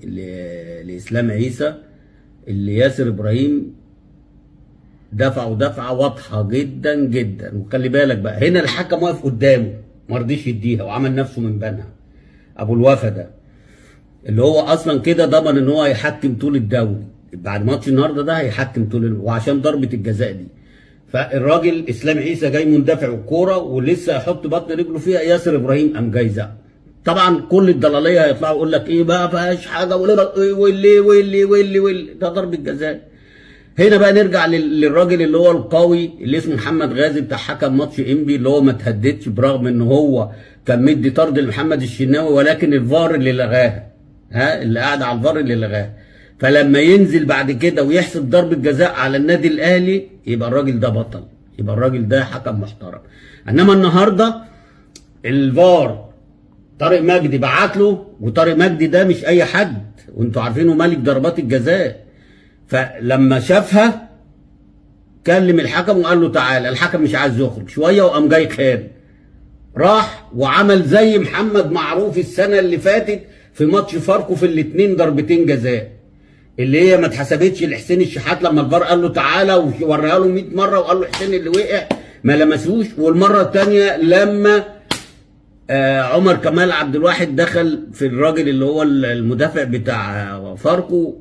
لاسلام عيسى اللي ياسر ابراهيم دفعه دفعه واضحه جدا جدا. وخلي بالك بقى هنا الحكم واقف قدامه ما رضيش يديها وعمل نفسه من بنها. ابو الوفا ده اللي هو اصلا كده ضمن ان هو هيحكم طول الدوري بعد ماتش النهارده ده، هيحكم طول وعشان ضربه الجزاء دي. فالراجل اسلام عيسى جاي مندفع الكوره ولسه هيحط بطن رجله فيها، ياسر ابراهيم قام جاي زق. طبعا كل الضلاليه هيطلعوا يقول لك ايه بقى فيهاش حاجه واللي ده ضربه جزاء. هنا بقى نرجع للراجل اللي هو القوي اللي اسمه محمد غازي بتاع حكم ماتش انبي اللي هو ما تهددش برغم ان هو كان مدي طرد لمحمد الشناوي، ولكن الفار اللي لغاها، اللي قاعد على الفار اللي لغاها. فلما ينزل بعد كده ويحسب ضربه جزاء على النادي الاهلي يبقى الراجل ده بطل، يبقى الراجل ده حكم محترم. انما النهارده الفار طارق مجدي بعت له، وطارق مجدي ده مش اي حد وانتوا عارفينه ملك ضربات الجزاء. فلما شافها كلم الحكم وقال له تعالى، الحكم مش عايز يخرج شويه وقام جاي خان، راح وعمل زي محمد معروف السنه اللي فاتت في ماتش فاركو في الاثنين ضربتين جزاء اللي هي ما اتحسبتش لحسين الشحات لما الفار قال له تعالى ووريها له 100 مره وقال له حسين اللي وقع ما لمسوش. والمره الثانيه لما عمر كمال عبد الواحد دخل في الراجل اللي هو المدافع بتاع فاركو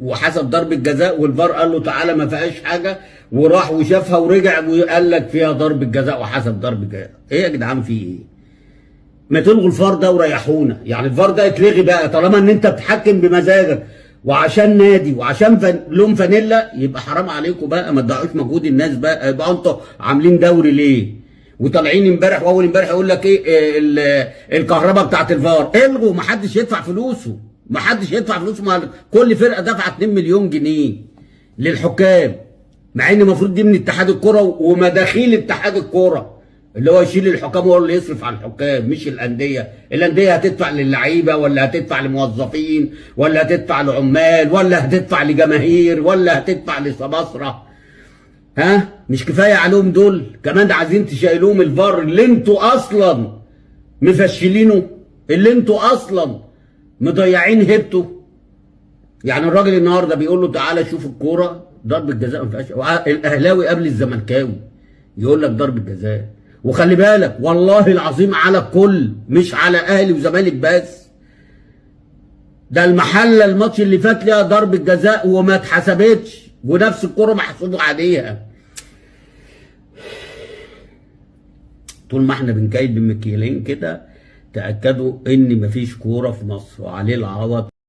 وحسب ضربه جزاء والفار قال له تعالى ما فيهاش حاجه، وراح وشافها ورجع وقال لك فيها ضربه جزاء وحسب ضربه جزاء. ايه يا جدعان في ايه؟ ما تلغوا الفار ده وريحونا، يعني الفار ده يتلغي بقى طالما ان انت بتحكم بمزاجك وعشان نادي وعشان لون فانيلا، يبقى حرام عليكم بقى ما تضيعوش مجهود الناس بقى. يبقى انتوا عاملين دوري ليه؟ وطالعين امبارح واول امبارح يقول لك ايه الكهرباء بتاعت الفار الغوا، ما حدش يدفع فلوسه، ما حدش يدفع فلوسه. كل فرقه دفعت 2 مليون جنيه للحكام، مع ان المفروض دي من اتحاد الكوره ومداخيل اتحاد الكوره اللي هو يشيل الحكام وهو اللي يصرف على الحكام مش الانديه. الانديه هتدفع للعيبه ولا هتدفع لموظفين ولا هتدفع لعمال ولا هتدفع لجماهير ولا هتدفع لسماسره؟ مش كفايه عليهم دول كمان عايزين تشيلوهم الفار اللي انتوا اصلا مفشلينه، اللي انتوا اصلا مضيعين هيبته. يعني الراجل النهارده بيقول له تعالى شوف الكوره ضربه جزاء ما فيهاش، الاهلاوي قبل الزملكاوي يقول لك ضربه جزاء. وخلي بالك والله العظيم على الكل مش على اهلي وزمالك بس، ده المحله الماتش اللي فات ليها ضربه جزاء وما اتحسبتش ونفس الكوره محسوب عليها. طول ما احنا بنكيد بمكيالين كده تاكدوا ان مفيش كوره في مصر وعليه العوض.